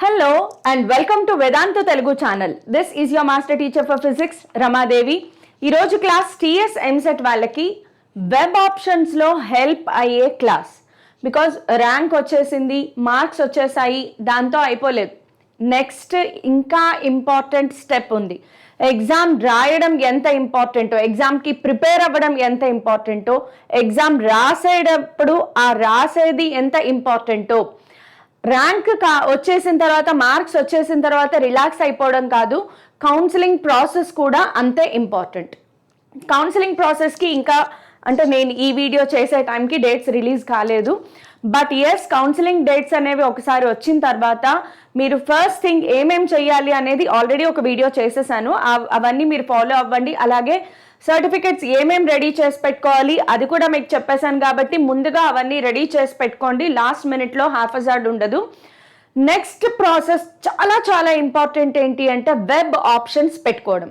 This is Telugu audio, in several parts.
Hello and welcome to Vedantu Telugu channel. This is your master teacher for physics, Ramadevi. ఈ రోజు క్లాస్ టీఎస్ ఎంసెట్ వాళ్ళకి వెబ్ ఆప్షన్స్లో హెల్ప్ అయ్యే క్లాస్. బికాజ్ ర్యాంక్ వచ్చేసింది, మార్క్స్ వచ్చేసాయి, దాంతో అయిపోలేదు. నెక్స్ట్ ఇంకా ఇంపార్టెంట్ స్టెప్ ఉంది. ఎగ్జామ్ రాయడం ఎంత ఇంపార్టెంటో, ఎగ్జామ్కి ప్రిపేర్ అవ్వడం ఎంత ఇంపార్టెంటో, ఎగ్జామ్ రాసేటప్పుడు ఆ రాసేది ఎంత ఇంపార్టెంటో, ర్యాంక్ వచ్చేసిన తర్వాత, మార్క్స్ వచ్చేసిన తర్వాత రిలాక్స్ అయిపోవడం కాదు, కౌన్సిలింగ్ ప్రాసెస్ కూడా అంతే ఇంపార్టెంట్. కౌన్సిలింగ్ ప్రాసెస్కి ఇంకా అంటే నేను ఈ వీడియో చేసే టైంకి డేట్స్ రిలీజ్ కాలేదు. బట్ ఎస్, కౌన్సిలింగ్ డేట్స్ అనేవి ఒకసారి వచ్చిన తర్వాత మీరు ఫస్ట్ థింగ్ ఏమేం చెయ్యాలి అనేది ఆల్రెడీ ఒక వీడియో చేసేసాను. అవన్నీ మీరు ఫాలో అవ్వండి. అలాగే సర్టిఫికెట్స్ ఏమేం రెడీ చేసి పెట్టుకోవాలి అది కూడా మీకు చెప్పేశాను కాబట్టి ముందుగా అవన్నీ రెడీ చేసి పెట్టుకోండి. లాస్ట్ మినిట్లో హాఫ్ అజార్డ్ ఉండదు. నెక్స్ట్ ప్రాసెస్ చాలా చాలా ఇంపార్టెంట్. ఏంటి అంటే వెబ్ ఆప్షన్స్ పెట్టుకోవడం.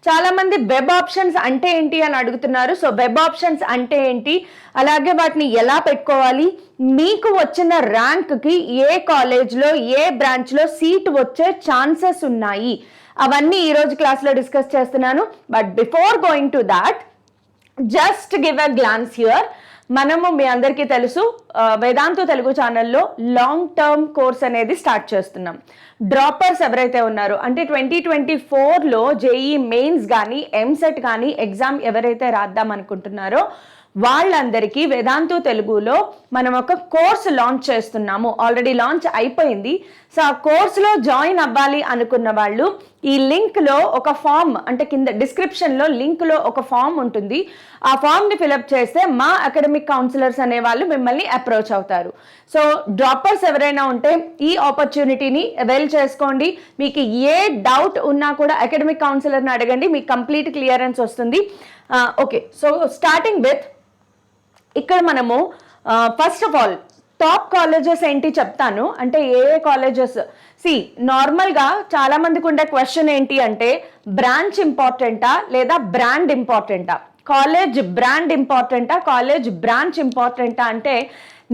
చాలామంది వెబ్ ఆప్షన్స్ అంటే ఏంటి అని అడుగుతున్నారు. సో వెబ్ ఆప్షన్స్ అంటే ఏంటి, అలాగే వాటిని ఎలా పెట్టుకోవాలి, మీకు వచ్చిన ర్యాంక్కి ఏ కాలేజ్లో ఏ బ్రాంచ్లో సీట్ వచ్చే ఛాన్సెస్ ఉన్నాయి, అవన్నీ ఈరోజు క్లాస్లో డిస్కస్ చేస్తున్నాను. But before going to that, just give a glance here. మనము మీ అందరికీ తెలుసు, వేదాంతు తెలుగు ఛానల్లో లాంగ్ టర్మ్ కోర్స్ అనేది స్టార్ట్ చేస్తున్నాం. డ్రాపర్స్ ఎవరైతే ఉన్నారో, అంటే 2024లో జేఈ మెయిన్స్ కానీ ఎంసెట్ కానీ ఎగ్జామ్ ఎవరైతే రాద్దాం అనుకుంటున్నారో వాళ్ళందరికీ వేదాంతు తెలుగులో మనం ఒక కోర్స్ లాంచ్ చేస్తున్నాము. ఆల్రెడీ లాంచ్ అయిపోయింది. సో ఆ కోర్సులో జాయిన్ అవ్వాలి అనుకున్న వాళ్ళు ఈ లింక్లో ఒక ఫామ్, అంటే కింద డిస్క్రిప్షన్లో లింక్లో ఒక ఫామ్ ఉంటుంది. ఆ ఫామ్ని ఫిలప్ చేస్తే మా అకాడమిక్ కౌన్సిలర్స్ అనే వాళ్ళు మిమ్మల్ని అప్రోచ్ అవుతారు. సో డ్రాపర్స్ ఎవరైనా ఉంటే ఈ ఆపర్చునిటీని అవైల్ చేసుకోండి. మీకు ఏ డౌట్ ఉన్నా కూడా అకాడమిక్ కౌన్సిలర్ని అడగండి, మీకు కంప్లీట్ క్లియరెన్స్ వస్తుంది. ఓకే, సో స్టార్టింగ్ విత్, ఇక్కడ మనము first of all top colleges ఏంటి చెప్తాను. అంటే ఏ ఏ కాలేజెస్, నార్మల్గా చాలా మందికి ఉండే క్వశ్చన్ ఏంటి అంటే బ్రాంచ్ ఇంపార్టెంటా లేదా బ్రాండ్ ఇంపార్టెంటా, కాలేజ్ బ్రాండ్ ఇంపార్టెంటా, కాలేజ్ బ్రాంచ్ ఇంపార్టెంటా అంటే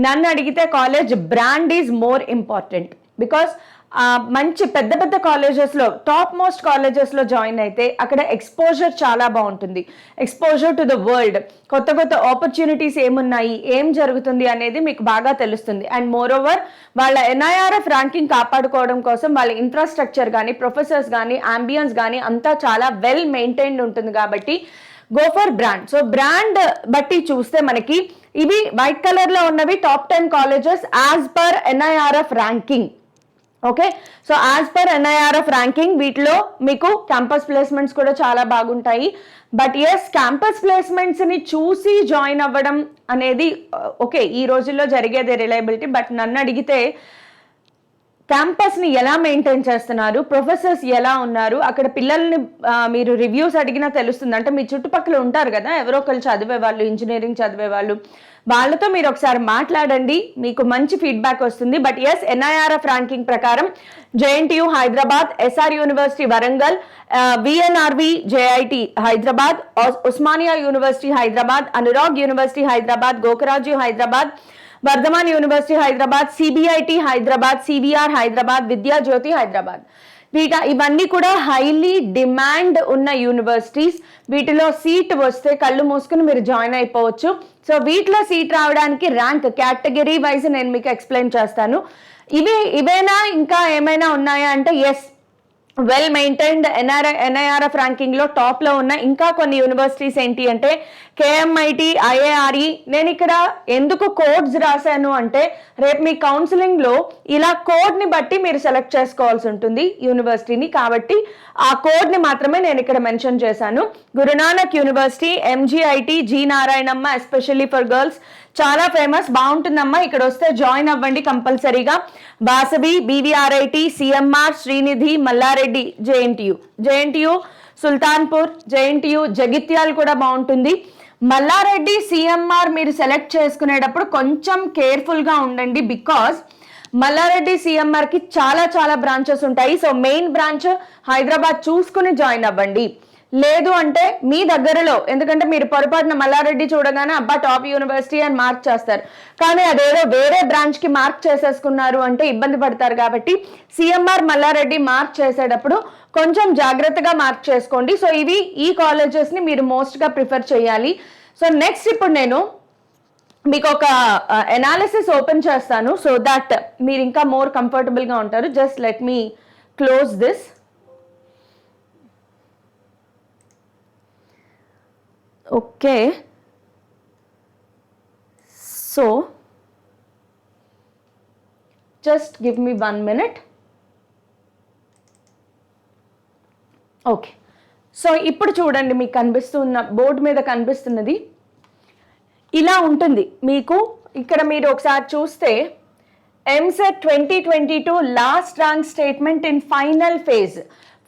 నన్ను అడిగితే college brand is more important. Because మంచి పెద్ద పెద్ద కాలేజెస్లో, టాప్ మోస్ట్ కాలేజెస్లో జాయిన్ అయితే అక్కడ ఎక్స్పోజర్ చాలా బాగుంటుంది. ఎక్స్పోజర్ టు ద వరల్డ్, కొత్త కొత్త ఆపర్చునిటీస్ ఏమున్నాయి, ఏం జరుగుతుంది అనేది మీకు బాగా తెలుస్తుంది. అండ్ మోర్ ఓవర్ వాళ్ళ ఎన్ఐఆర్ఎఫ్ ర్యాంకింగ్ కాపాడుకోవడం కోసం వాళ్ళ ఇన్ఫ్రాస్ట్రక్చర్ కానీ, ప్రొఫెసర్స్ కానీ, అంబియన్స్ కానీ అంతా చాలా వెల్ మెయింటైన్డ్ ఉంటుంది. కాబట్టి go for brand. So brand బట్టి చూస్తే మనకి ఇవి వైట్ కలర్లో ఉన్నవి top 10 colleges as per NIRF ranking. Okay, so as per NIRF ranking వీటిలో మీకు క్యాంపస్ ప్లేస్మెంట్స్ కూడా చాలా బాగుంటాయి. బట్ ఎస్, క్యాంపస్ ప్లేస్మెంట్స్ని చూసి జాయిన్ అవ్వడం అనేది ఓకే, ఈ రోజుల్లో జరిగేది రిలయబిలిటీ. బట్ నన్ను అడిగితే క్యాంపస్ని ఎలా మెయింటైన్ చేస్తున్నారు, ప్రొఫెసర్స్ ఎలా ఉన్నారు, అక్కడ పిల్లల్ని మీరు రివ్యూస్ అడిగినా తెలుస్తుంది. అంటే మీ చుట్టుపక్కల ఉంటారు కదా ఎవరో ఒకరు చదివే వాళ్ళు, ఇంజనీరింగ్ చదివే వాళ్ళు, వాళ్ళతో మీరు ఒకసారి మాట్లాడండి, మీకు మంచి ఫీడ్బ్యాక్ వస్తుంది. బట్ ఎస్, ఎన్ఐఆర్ఎఫ్ ర్యాంకింగ్ ప్రకారం JNTU Hyderabad, SR University Warangal, VNRV JIT Hyderabad, Osmania University Hyderabad, Anurag University Hyderabad, Gokaraju Hyderabad, Vardhaman University Hyderabad, CBIT Hyderabad, CVR Hyderabad, Vidyajyothi Hyderabad, ఇవన్నీ కూడా హైలీ డిమాండ్ ఉన్న యూనివర్సిటీస్. వీటిలో సీట్ వస్తే కళ్ళు మూసుకుని మీరు జాయిన్ అయిపోవచ్చు. సో వీటిలో సీట్ రావడానికి ర్యాంక్ కేటగిరీ వైజ్ నేను మీకు ఎక్స్ప్లెయిన్ చేస్తాను. ఇవేనా ఇంకా ఏమైనా ఉన్నాయా అంటే ఎస్, వెల్ మెయింటైన్డ్ ఎన్ఐఆర్ఎఫ్ ర్యాంకింగ్లో టాప్లో ఉన్న ఇంకా కొన్ని యూనివర్సిటీస్ ఏంటి అంటే కేఎంఐటి, ఐఏఆర్ఈ. నేను ఇక్కడ ఎందుకు కోడ్స్ రాశాను అంటే రేపు మీ కౌన్సిలింగ్లో ఇలా కోడ్ని బట్టి మీరు సెలెక్ట్ చేసుకోవాల్సి ఉంటుంది యూనివర్సిటీని. కాబట్టి ఆ కోడ్ని మాత్రమే నేను ఇక్కడ మెన్షన్ చేశాను. Guru Nanak university, MGIT, G Narayanamma, especially for girls, చాలా ఫేమస్, బాగుంటుందమ్మా, ఇక్కడ వస్తే జాయిన్ అవ్వండి కంపల్సరీగా. Vasavi, BVRIT, CMR, Srinidhi, Malla Reddy, JNTU Sultanpur, JNTU Jagtial కూడా బాగుంటుంది. మల్లారెడ్డి, సిఎంఆర్ మీరు సెలెక్ట్ చేసుకునేటప్పుడు కొంచెం కేర్ఫుల్గా ఉండండి. బికాస్ మల్లారెడ్డి, సిఎంఆర్కి చాలా చాలా బ్రాంచెస్ ఉంటాయి. సో మెయిన్ బ్రాంచ్ హైదరాబాద్ చూసుకుని జాయిన్ అవ్వండి. లేదు అంటే మీ దగ్గరలో, ఎందుకంటే మీరు పొరపాటున మల్లారెడ్డి చూడగానే అబ్బా టాప్ యూనివర్సిటీ అని మార్క్ చేస్తారు, కానీ అదేదో వేరే బ్రాంచ్కి మార్క్ చేసేసుకున్నారు అంటే ఇబ్బంది పడతారు. కాబట్టి సిఎంఆర్ మల్లారెడ్డి మార్క్ చేసేటప్పుడు కొంచెం జాగ్రత్తగా మార్క్ చేసుకోండి. సో ఇవి ఈ కాలేజెస్ని మీరు మోస్ట్గా ప్రిఫర్ చేయాలి. సో నెక్స్ట్ ఇప్పుడు నేను మీకు ఒక ఎనాలిసిస్ ఓపెన్ చేస్తాను, సో దట్ మీరు ఇంకా మోర్ కంఫర్టబుల్గా ఉంటారు. Just let me close this. Okay, so just give me 1 minute. Okay, so ఇప్పుడు చూడండి, మీకు కనిపిస్తున్న బోర్డు మీద కనిపిస్తున్నది ఇలా ఉంటుంది. మీకు ఇక్కడ మీరు ఒకసారి చూస్తే EAMCET 2022 last rank statement in final phase.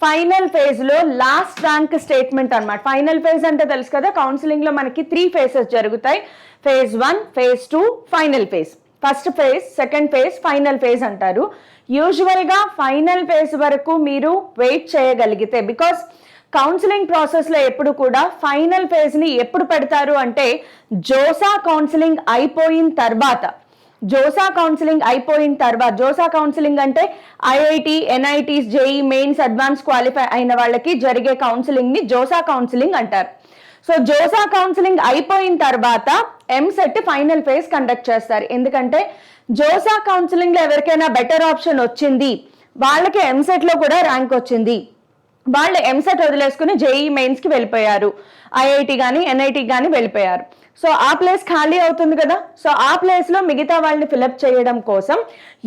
Final ఫేజ్లో లాస్ట్ ర్యాంక్ స్టేట్మెంట్ అనమాట. ఫైనల్ ఫేజ్ అంటే తెలుసు కదా, కౌన్సిలింగ్లో మనకి 3 phases జరుగుతాయి. phase 1, phase 2, final phase. First phase, second phase, final phase అంటారు. యూజువల్గా ఫైనల్ ఫేజ్ వరకు మీరు వెయిట్ చేయగలిగితే, బికాస్ కౌన్సిలింగ్ ప్రాసెస్లో ఎప్పుడు కూడా ఫైనల్ ఫేజ్ని ఎప్పుడు పెడతారు అంటే జోసా కౌన్సిలింగ్ అయిపోయిన తర్వాత. జోసా కౌన్సిలింగ్ అంటే IIT, NITs, JEE mains, advance qualify అయిన వాళ్ళకి జరిగే కౌన్సిలింగ్ని జోసా కౌన్సిలింగ్ అంటారు. సో జోసా కౌన్సిలింగ్ అయిపోయిన తర్వాత ఎంసెట్ ఫైనల్ ఫేజ్ కండక్ట్ చేస్తారు. ఎందుకంటే జోసా కౌన్సిలింగ్లో ఎవరికైనా బెటర్ ఆప్షన్ వచ్చింది, వాళ్ళకి ఎంసెట్లో కూడా ర్యాంక్ వచ్చింది, వాళ్ళు ఎంసెట్ వదిలేసుకుని జేఈ మెయిన్స్కి వెళ్ళిపోయారు, ఐఐటి కానీ ఎన్ఐటి కానీ వెళ్ళిపోయారు. సో ఆ ప్లేస్ ఖాళీ అవుతుంది కదా. సో ఆ ప్లేస్లో మిగతా వాళ్ళని ఫిలప్ చేయడం కోసం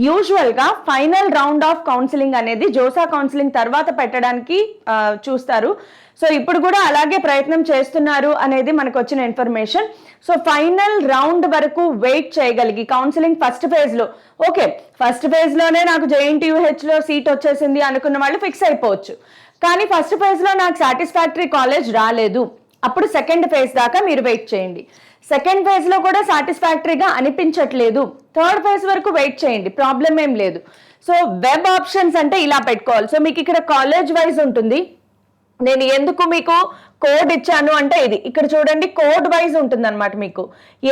యూజువల్గా ఫైనల్ రౌండ్ ఆఫ్ కౌన్సిలింగ్ అనేది జోసా కౌన్సిలింగ్ తర్వాత పెట్టడానికి చూస్తారు. సో ఇప్పుడు కూడా అలాగే ప్రయత్నం చేస్తున్నారు అనేది మనకు వచ్చిన ఇన్ఫర్మేషన్. సో ఫైనల్ రౌండ్ వరకు వెయిట్ చేయగలిగి కౌన్సిలింగ్ ఫస్ట్ ఫేజ్లో, ఓకే ఫస్ట్ ఫేజ్లోనే నాకు జేఎన్టీయూహెచ్లో సీట్ వచ్చేసింది అనుకున్న వాళ్ళు ఫిక్స్ అయిపోవచ్చు. కానీ ఫస్ట్ ఫేజ్లో నాకు సాటిస్ఫాక్టరీ కాలేజ్ రాలేదు, అప్పుడు సెకండ్ ఫేజ్ దాకా మీరు వెయిట్ చేయండి. సెకండ్ ఫేజ్లో కూడా సాటిస్ఫాక్టరీగా అనిపించట్లేదు, థర్డ్ ఫేజ్ వరకు వెయిట్ చేయండి, ప్రాబ్లం ఏం లేదు. సో వెబ్ ఆప్షన్స్ అంటే ఇలా పెట్టుకోవాలి. సో మీకు ఇక్కడ కాలేజ్ వైజ్ ఉంటుంది. నేను ఎందుకు మీకు కోడ్ ఇచ్చాను అంటే ఇది ఇక్కడ చూడండి, కోడ్ వైజ్ ఉంటుంది అనమాట. మీకు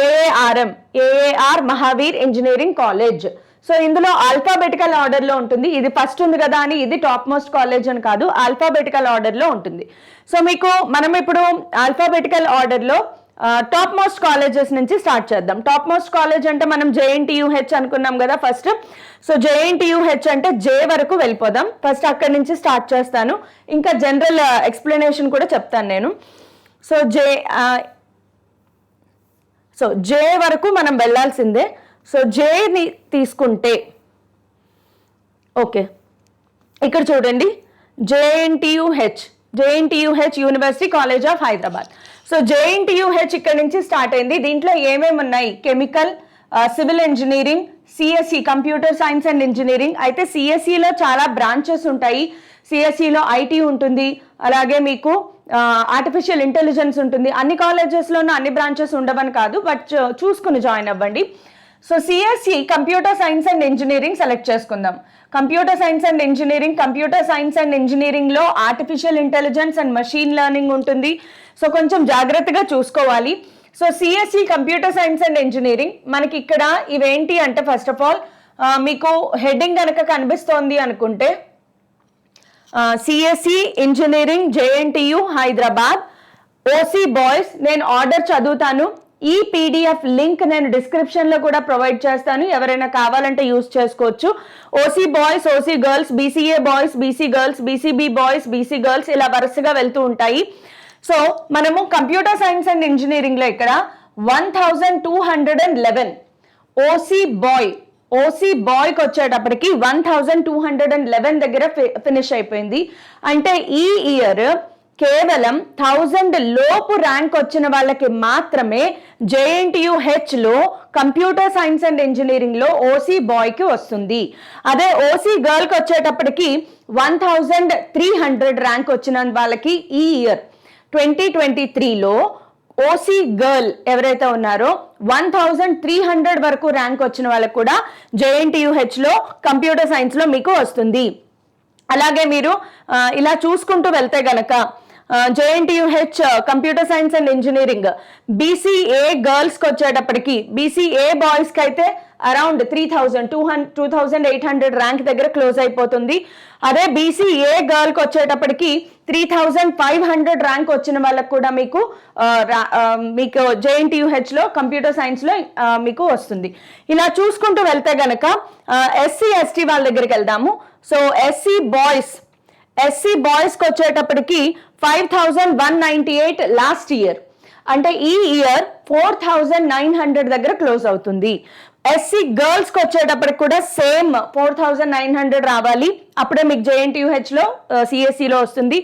AR Mahavir engineering college. So ఇందులో ఆల్ఫాబెటికల్ ఆర్డర్లో ఉంటుంది. ఇది ఫస్ట్ ఉంది కదా అని ఇది టాప్ మోస్ట్ కాలేజ్ అని కాదు, ఆల్ఫాబెటికల్ ఆర్డర్లో ఉంటుంది. సో మీకు మనం ఇప్పుడు ఆల్ఫాబెటికల్ ఆర్డర్లో టాప్ మోస్ట్ కాలేజెస్ నుంచి స్టార్ట్ చేద్దాం. టాప్ మోస్ట్ కాలేజ్ అంటే మనం జేఎన్టీయూహెచ్ అనుకున్నాం కదా ఫస్ట్. సో జేఎన్టీయూహెచ్ అంటే జే వరకు వెళ్ళిపోదాం. ఫస్ట్ అక్కడి నుంచి స్టార్ట్ చేస్తాను, ఇంకా జనరల్ ఎక్స్ప్లెనేషన్ కూడా చెప్తాను నేను. సో జే వరకు మనం వెళ్ళాల్సిందే. సో జేని తీసుకుంటే ఓకే, ఇక్కడ చూడండి JNTUH university college of Hyderabad. So JNTUH ఇక్కడ నుంచి స్టార్ట్ అయింది. దీంట్లో ఏమేమి ఉన్నాయి, chemical, civil engineering, CSE computer science and engineering. అయితే సిఎస్సిలో చాలా బ్రాంచెస్ ఉంటాయి. సిఎస్సిలో ఐటీ ఉంటుంది, అలాగే మీకు ఆర్టిఫిషియల్ ఇంటెలిజెన్స్ ఉంటుంది. అన్ని కాలేజెస్లోనూ అన్ని బ్రాంచెస్ ఉండవని కాదు, బట్ చూసుకుని జాయిన్ అవ్వండి. So CSE computer science and engineering select చేసుకుందాం. కంప్యూటర్ సైన్స్ అండ్ ఇంజనీరింగ్లో artificial intelligence and machine learning ఉంటుంది. సో కొంచెం జాగ్రత్తగా చూసుకోవాలి. So CSE computer science and engineering మనకి ఇక్కడ ఇవేంటి అంటే ఫస్ట్ ఆఫ్ ఆల్ మీకు హెడ్డింగ్ కనుక కనిపిస్తోంది అనుకుంటే CSE engineering JNTU Hyderabad, OC boys. నేను ఆర్డర్ చదువుతాను, ఈ పీడిఎఫ్ లింక్ నేను డిస్క్రిప్షన్లో కూడా ప్రొవైడ్ చేస్తాను, ఎవరైనా కావాలంటే యూజ్ చేసుకోవచ్చు. OC boys, OC girls, BCA boys, BC girls, BCB boys, BC girls ఇలా వరుసగా వెళ్తూ ఉంటాయి. సో మనము కంప్యూటర్ సైన్స్ అండ్ ఇంజనీరింగ్లో ఇక్కడ 1211 ఓసీ బాయ్కి వచ్చేటప్పటికి 1211 దగ్గర ఫినిష్ అయిపోయింది. అంటే ఈ ఇయర్ కేవలం 1000 లోపు ర్యాంక్ వచ్చిన వాళ్ళకి మాత్రమే జేఎన్టీయూహెచ్లో కంప్యూటర్ సైన్స్ అండ్ ఇంజనీరింగ్లో ఓసీ బాయ్కి వస్తుంది. అదే ఓసీ గర్ల్కి వచ్చేటప్పటికి 1300 ర్యాంక్ వచ్చిన వాళ్ళకి ఈ ఇయర్ 2023లో ఓసీ గర్ల్ ఎవరైతే ఉన్నారో 1300 వరకు ర్యాంక్ వచ్చిన వాళ్ళకి కూడా జేఎన్టీయూహెచ్లో కంప్యూటర్ సైన్స్లో మీకు వస్తుంది. అలాగే మీరు ఇలా చూసుకుంటూ వెళ్తే గనక JNTUH computer science and engineering BCA గర్ల్స్కి వచ్చేటప్పటికి BCA బాయ్స్కి అయితే అరౌండ్ 2800 ర్యాంక్ దగ్గర క్లోజ్ అయిపోతుంది. అదే BCA గర్ల్కి వచ్చేటప్పటికి 3500 ర్యాంక్ వచ్చిన వాళ్ళకి కూడా మీకు JNTUHలో కంప్యూటర్ సైన్స్లో మీకు వస్తుంది. ఇలా చూసుకుంటూ వెళ్తే గనక SC/ST వాళ్ళ దగ్గరికి వెళ్దాము. సో SC బాయ్స్కి వచ్చేటప్పటికి 5198 లాస్ట్ ఇయర్, అంటే ఈ ఇయర్ 4900 దగ్గర క్లోజ్ అవుతుంది. SC గర్ల్స్కి వచ్చేటప్పటికి కూడా సేమ్ 4900 రావాలి, అప్పుడే మీకు JNTUHలో CSEలో వస్తుంది.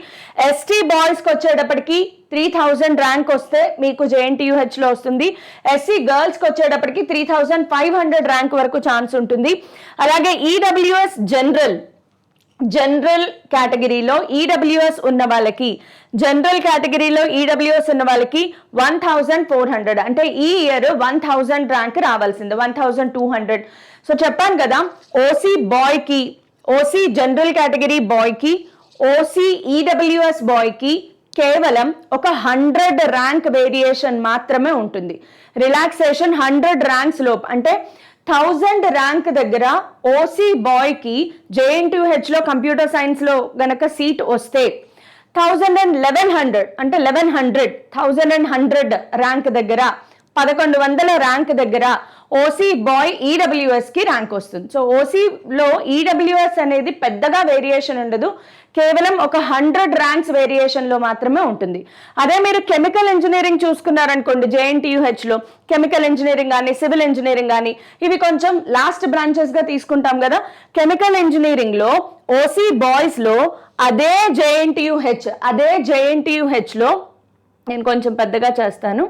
ST బాయ్స్కి వచ్చేటప్పటికి 3000 ర్యాంక్ వస్తే మీకు JNTUHలో వస్తుంది. SC గర్ల్స్కి వచ్చేటప్పటికి 3500 ర్యాంక్ వరకు ఛాన్స్ ఉంటుంది. అలాగే EWS జనరల్ కేటగిరీలో EWS ఉన్న వాళ్ళకి 1400, అంటే ఈ ఇయర్ 1000 ర్యాంక్ రావాల్సింది, 1200. సో చెప్పాను కదా, OC జనరల్ కేటగిరీ బాయ్కి, OC EWS బాయ్కి కేవలం ఒక 100 ర్యాంక్ వేరియేషన్ మాత్రమే ఉంటుంది. రిలాక్సేషన్ 100 ర్యాంక్స్ లోపు, అంటే 1000 ర్యాంక్ దగ్గర OC బాయ్కి JNTUHలో కంప్యూటర్ సైన్స్లో గనక సీట్ వస్తే 1100 అంటే 1100 ర్యాంక్ దగ్గర 1100 ర్యాంక్ దగ్గర OC బాయ్ EWSకి ర్యాంక్ వస్తుంది. సో OCలో EWS అనేది పెద్దగా వేరియేషన్ ఉండదు, కేవలం ఒక 100 ర్యాంక్స్ వేరియేషన్లో మాత్రమే ఉంటుంది. అదే మీరు కెమికల్ ఇంజనీరింగ్ చూసుకున్నారనుకోండి, JNTUHలో కెమికల్ ఇంజనీరింగ్ కానీ సివిల్ ఇంజనీరింగ్ కానీ ఇవి కొంచెం లాస్ట్ బ్రాంచెస్గా తీసుకుంటాం కదా. కెమికల్ ఇంజనీరింగ్లో OC బాయ్స్లో అదే JNTUHలో నేను కొంచెం పెద్దగా చేస్తాను.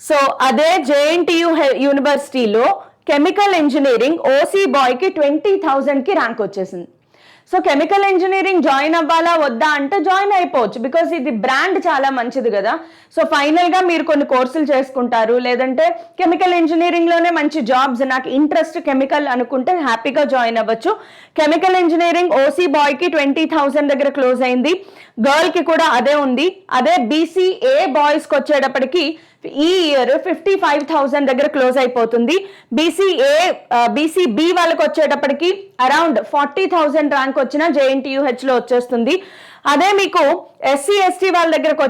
సో అదే JNTU యూనివర్సిటీలో కెమికల్ ఇంజనీరింగ్ OC బాయ్కి 20,000కి ర్యాంక్ వచ్చేసింది. సో కెమికల్ ఇంజనీరింగ్ జాయిన్ అవ్వాలా వద్దా అంటే జాయిన్ అయిపోవచ్చు, బికాస్ ఇది బ్రాండ్ చాలా మంచిది కదా. సో ఫైనల్గా మీరు కొన్ని కోర్సులు చేసుకుంటారు, లేదంటే కెమికల్ ఇంజనీరింగ్లోనే మంచి జాబ్స్, నాకు ఇంట్రెస్ట్ కెమికల్ అనుకుంటే హ్యాపీగా జాయిన్ అవ్వచ్చు. కెమికల్ ఇంజనీరింగ్ OC బాయ్కి 20,000 దగ్గర క్లోజ్ అయింది, గర్ల్కి కూడా అదే ఉంది. అదే BCA బాయ్స్కి వచ్చేటప్పటికి ఈ ఇయర్ 55,000 దగ్గర క్లోజ్ అయిపోతుంది. BCB వాళ్ళకి వచ్చేటప్పటికి అరౌండ్ 40,000 ర్యాంక్ వచ్చిన JNTUHలో వచ్చేస్తుంది. అదే మీకు SC/ST వాళ్ళ దగ్గరకు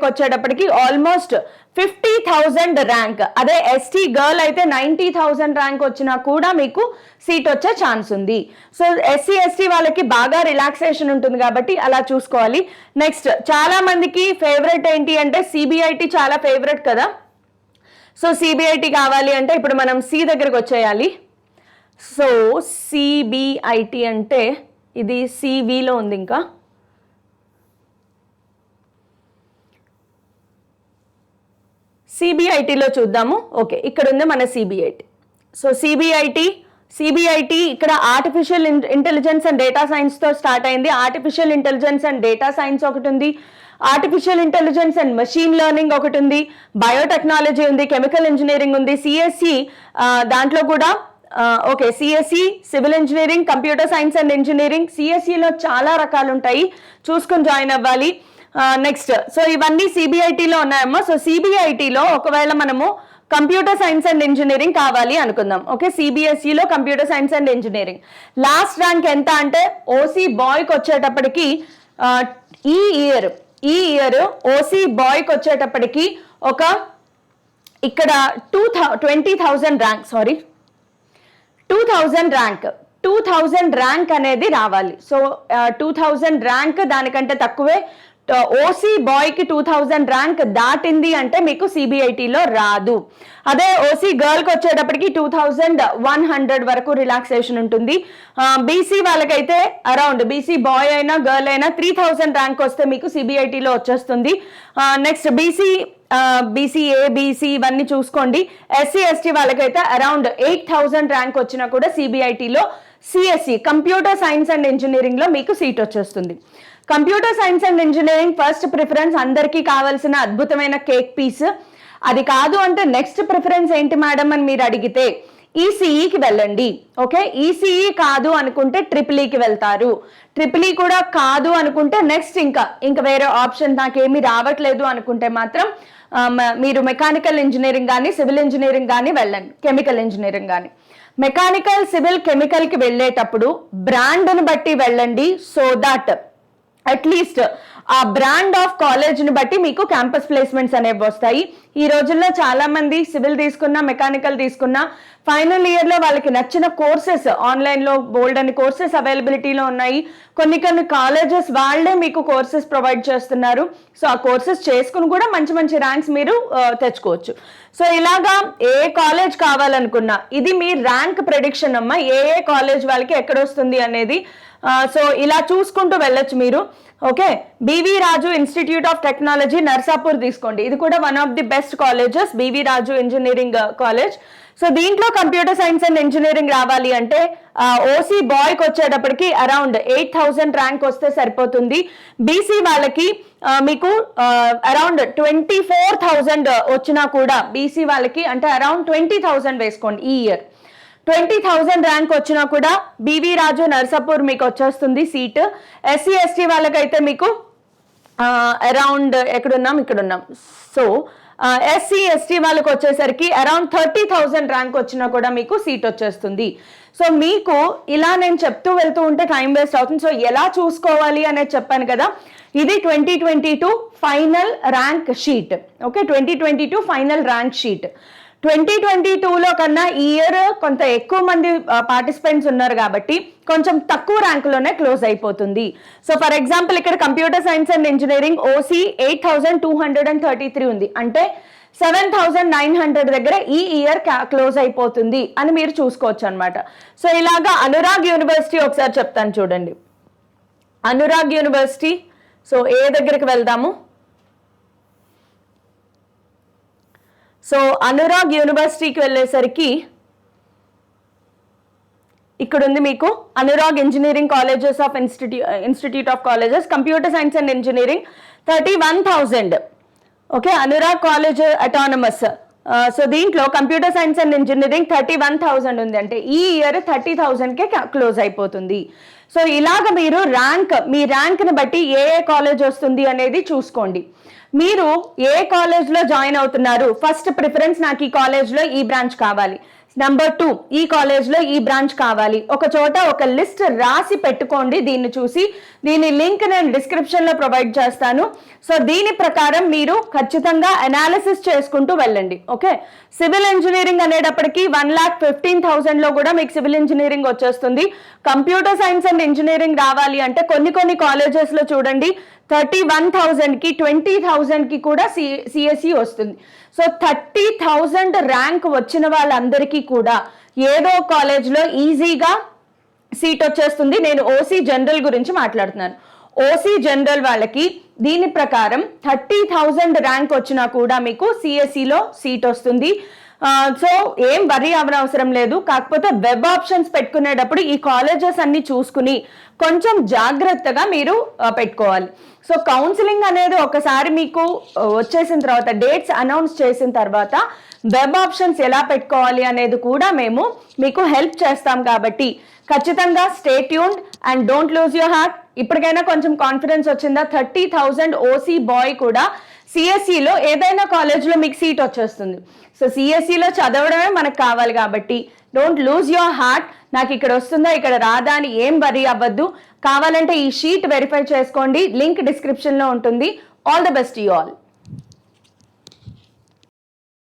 వచ్చేటప్పటికి ఆల్మోస్ట్ 50,000 ర్యాంక్. అదే ST గర్ల్ అయితే 90,000 ర్యాంక్ వచ్చినా కూడా మీకు సీట్ వచ్చే ఛాన్స్ ఉంది. సో SC/ST వాళ్ళకి బాగా రిలాక్సేషన్ ఉంటుంది కాబట్టి అలా చూసుకోవాలి. నెక్స్ట్, చాలా మందికి ఫేవరెట్ ఏంటి అంటే CBIT చాలా ఫేవరెట్ కదా. సో CBIT కావాలి అంటే ఇప్పుడు మనం C దగ్గరకు వచ్చేయాలి. సో CBIT అంటే ఇది CVలో ఉంది. ఇంకా CBITలో చూద్దాము. ఓకే, ఇక్కడ ఉంది మన CBIT. సో CBIT ఇక్కడ ఆర్టిఫిషియల్ ఇంటెలిజెన్స్ అండ్ డేటా సైన్స్తో స్టార్ట్ అయింది. Artificial intelligence and data science ఒకటి ఉంది, artificial intelligence and machine learning ఒకటి ఉంది, బయోటెక్నాలజీ ఉంది, కెమికల్ ఇంజనీరింగ్ ఉంది, CSE దాంట్లో కూడా CSE civil engineering, computer science and engineering. CSEలో చాలా రకాలు ఉంటాయి, చూసుకొని జాయిన్ అవ్వాలి. నెక్స్ట్, సో ఇవన్నీ CBITలో ఉన్నాయమ్మా. సో CBITలో ఒకవేళ మనము కంప్యూటర్ సైన్స్ అండ్ ఇంజనీరింగ్ కావాలి అనుకుందాం. ఓకే, CBSEలో computer science and engineering last rank ఎంత అంటే OC బాయ్కి వచ్చేటప్పటికి ఈ ఇయర్ OC బాయ్కి వచ్చేటప్పటికి ఒక ఇక్కడ 20,000 ర్యాంక్, 2000 ర్యాంక్ అనేది రావాలి. సో 2000 ర్యాంక్ దానికంటే తక్కువే. OC బాయ్కి 2000 ర్యాంక్ దాటింది అంటే మీకు CBITలో రాదు. అదే OC గర్ల్కి వచ్చేటప్పటికి 2100 వరకు రిలాక్సేషన్ ఉంటుంది. BC వాళ్ళకైతే అరౌండ్ BC బాయ్ అయినా గర్ల్ అయినా 3000 ర్యాంక్ వస్తే మీకు CBITలో వచ్చేస్తుంది. నెక్స్ట్ BCA BC ఇవన్నీ చూసుకోండి. SC/ST వాళ్ళకైతే అరౌండ్ 8000 ర్యాంక్ వచ్చినా కూడా CBITలో CSE కంప్యూటర్ సైన్స్ అండ్ ఇంజనీరింగ్లో మీకు సీట్ వచ్చేస్తుంది. Computer science and engineering first preference, అందరికీ కావాల్సిన అద్భుతమైన కేక్ పీస్. అది కాదు అంటే నెక్స్ట్ ప్రిఫరెన్స్ ఏంటి మేడం అని మీరు అడిగితే ఈసీఈకి వెళ్ళండి. ఓకే, ఈసీఈ కాదు అనుకుంటే ట్రిపుల్ఈకి వెళ్తారు. ట్రిపుల్ఈ కూడా కాదు అనుకుంటే నెక్స్ట్ ఇంకా వేరే ఆప్షన్ నాకేమీ రావట్లేదు అనుకుంటే మాత్రం మీరు మెకానికల్ ఇంజనీరింగ్ కానీ సివిల్ ఇంజనీరింగ్ కానీ వెళ్ళండి, కెమికల్ ఇంజనీరింగ్ కానీ. మెకానికల్, సివిల్, కెమికల్కి వెళ్ళేటప్పుడు బ్రాండ్ని బట్టి వెళ్ళండి. సో దట్ అట్లీస్ట్ ఆ బ్రాండ్ ఆఫ్ కాలేజ్ని బట్టి మీకు క్యాంపస్ ప్లేస్మెంట్స్ అనేవి వస్తాయి. ఈ రోజుల్లో చాలా మంది సివిల్ తీసుకున్నా, మెకానికల్ తీసుకున్నా ఫైనల్ ఇయర్లో వాళ్ళకి నచ్చిన కోర్సెస్ ఆన్లైన్లో బోల్డ్ అని కోర్సెస్ అవైలబిలిటీలో ఉన్నాయి. కొన్ని కాలేజెస్ వాళ్ళే మీకు కోర్సెస్ ప్రొవైడ్ చేస్తున్నారు. సో ఆ కోర్సెస్ చేసుకుని కూడా మంచి మంచి ర్యాంక్స్ మీరు తెచ్చుకోవచ్చు. సో ఇలాగా ఏ కాలేజ్ కావాలనుకున్నా ఇది మీ ర్యాంక్ ప్రెడిక్షన్ అమ్మా, ఏ కాలేజ్ వాళ్ళకి ఎక్కడొస్తుంది అనేది. సో ఇలా చూసుకుంటూ వెళ్ళొచ్చు మీరు. Okay, BV Raju institute of technology Narsapur తీసుకోండి. ఇది కూడా one of the best colleges, BV Raju engineering college. So దీంట్లో కంప్యూటర్ సైన్స్ అండ్ ఇంజనీరింగ్ రావాలి అంటే ఓసీ బాయ్కి వచ్చేటప్పటికి అరౌండ్ 8,000 ర్యాంక్ వస్తే సరిపోతుంది. బీసీ వాళ్ళకి మీకు అరౌండ్ 24,000 వచ్చినా కూడా, బీసీ వాళ్ళకి అంటే అరౌండ్ 20,000 వేసుకోండి ఈ ఇయర్. 20,000 ర్యాంక్ వచ్చినా కూడా బివి రాజు నర్సాపూర్ మీకు వచ్చేస్తుంది సీట్. ఎస్సీ ఎస్టీ వాళ్ళకైతే మీకు అరౌండ్ ఇక్కడున్నాం. సో ఎస్సీ ఎస్టీ వాళ్ళకి వచ్చేసరికి అరౌండ్ 30,000 ర్యాంక్ వచ్చినా కూడా మీకు సీట్ వచ్చేస్తుంది. సో మీకు ఇలా నేను చెప్తూ వెళ్తూ ఉంటే టైం వేస్ట్ అవుతుంది. సో ఎలా చూసుకోవాలి అనేది చెప్పాను కదా. ఇది 2022 final rank sheet. Okay, 2022 final rank sheet. 2022లో కన్నా ఈ ఇయర్ కొంత ఎక్కువ మంది పార్టిసిపెంట్స్ ఉన్నారు కాబట్టి కొంచెం తక్కువ ర్యాంకులోనే క్లోజ్ అయిపోతుంది. సో ఫర్ ఎగ్జాంపుల్ ఇక్కడ computer science and engineering OC 8,233 ఉంది, అంటే 7,900 దగ్గర ఈ ఇయర్ క్లోజ్ అయిపోతుంది అని మీరు చూసుకోవచ్చు అనమాట. సో ఇలాగా అనురాగ్ యూనివర్సిటీ ఒకసారి చెప్తాను చూడండి. అనురాగ్ యూనివర్సిటీ, సో ఏ దగ్గరికి వెళ్దాము. సో అనురాగ్ యూనివర్సిటీకి వెళ్ళేసరికి ఇక్కడ ఉంది మీకు Anurag engineering colleges of institute of colleges, computer science and engineering 31,000. Okay, Anurag college autonomous. So దీంట్లో కంప్యూటర్ సైన్స్ అండ్ ఇంజనీరింగ్ 31,000 ఉంది, అంటే ఈ ఇయర్ 30,000కే క్లోజ్ అయిపోతుంది. సో ఇలాగ మీరు మీ ర్యాంక్ని బట్టి ఏ కాలేజ్ వస్తుంది అనేది చూసుకోండి. మీరు ఏ కాలేజ్లో జాయిన్ అవుతున్నారు, ఫస్ట్ ప్రిఫరెన్స్ నాకు ఈ కాలేజ్లో ఈ బ్రాంచ్ కావాలి, నెంబర్ 2 ఈ కాలేజ్లో ఈ బ్రాంచ్ కావాలి. ఒక చోట ఒక లిస్ట్ రాసి పెట్టుకోండి. దీన్ని చూసి దీని లింక్ నేను డిస్క్రిప్షన్లో ప్రొవైడ్ చేస్తాను. సో దీని ప్రకారం మీరు ఖచ్చితంగా అనాలిసిస్ చేసుకుంటూ వెళ్ళండి. ఓకే, సివిల్ ఇంజనీరింగ్ అనేటప్పటికీ 1,15,000లో కూడా మీకు సివిల్ ఇంజనీరింగ్ వచ్చేస్తుంది. కంప్యూటర్ సైన్స్ అండ్ ఇంజనీరింగ్ రావాలి అంటే కొన్ని కాలేజెస్లో చూడండి 31,000కి 20,000కి కూడా సిఎస్ఈ వస్తుంది. సో 30,000 ర్యాంక్ వచ్చిన వాళ్ళందరికీ కూడా ఏదో కాలేజ్లో ఈజీగా సీట్ వచ్చేస్తుంది. నేను ఓసీ జనరల్ గురించి మాట్లాడుతున్నాను. ఓసీ జనరల్ వాళ్ళకి దీని ప్రకారం 30,000 ర్యాంక్ వచ్చినా కూడా మీకు సిఎస్ఈలో సీట్ వస్తుంది. సో ఏం వరీ అవనవసరం లేదు. కాకపోతే వెబ్ ఆప్షన్స్ పెట్టుకునేటప్పుడు ఈ కాలేజెస్ అన్ని చూసుకుని కొంచెం జాగ్రత్తగా మీరు పెట్టుకోవాలి. సో కౌన్సిలింగ్ అనేది ఒకసారి మీకు వచ్చేసిన తర్వాత, డేట్స్ అనౌన్స్ చేసిన తర్వాత వెబ్ ఆప్షన్స్ ఎలా పెట్టుకోవాలి అనేది కూడా మేము మీకు హెల్ప్ చేస్తాం. కాబట్టి ఖచ్చితంగా stay tuned and don't lose your heart. ఇప్పటికైనా కొంచెం కాన్ఫిడెన్స్ వచ్చిందా? 30,000 ఓసీ బాయ్ కూడా సిఎస్ఈలో ఏదైనా కాలేజ్లో మీకు సీట్ వచ్చేస్తుంది. సో సిఎస్ఈలో చదవడమే మనకు కావాలి కాబట్టి డోంట్ లూజ్ యువర్ హార్ట్. నాకు ఇక్కడ వస్తుందా ఇక్కడ రాదా అని ఏం వరీ అవ్వద్దు. కావాలంటే ఈ షీట్ వెరిఫై చేసుకోండి, లింక్ డిస్క్రిప్షన్లో ఉంటుంది. All the best you all.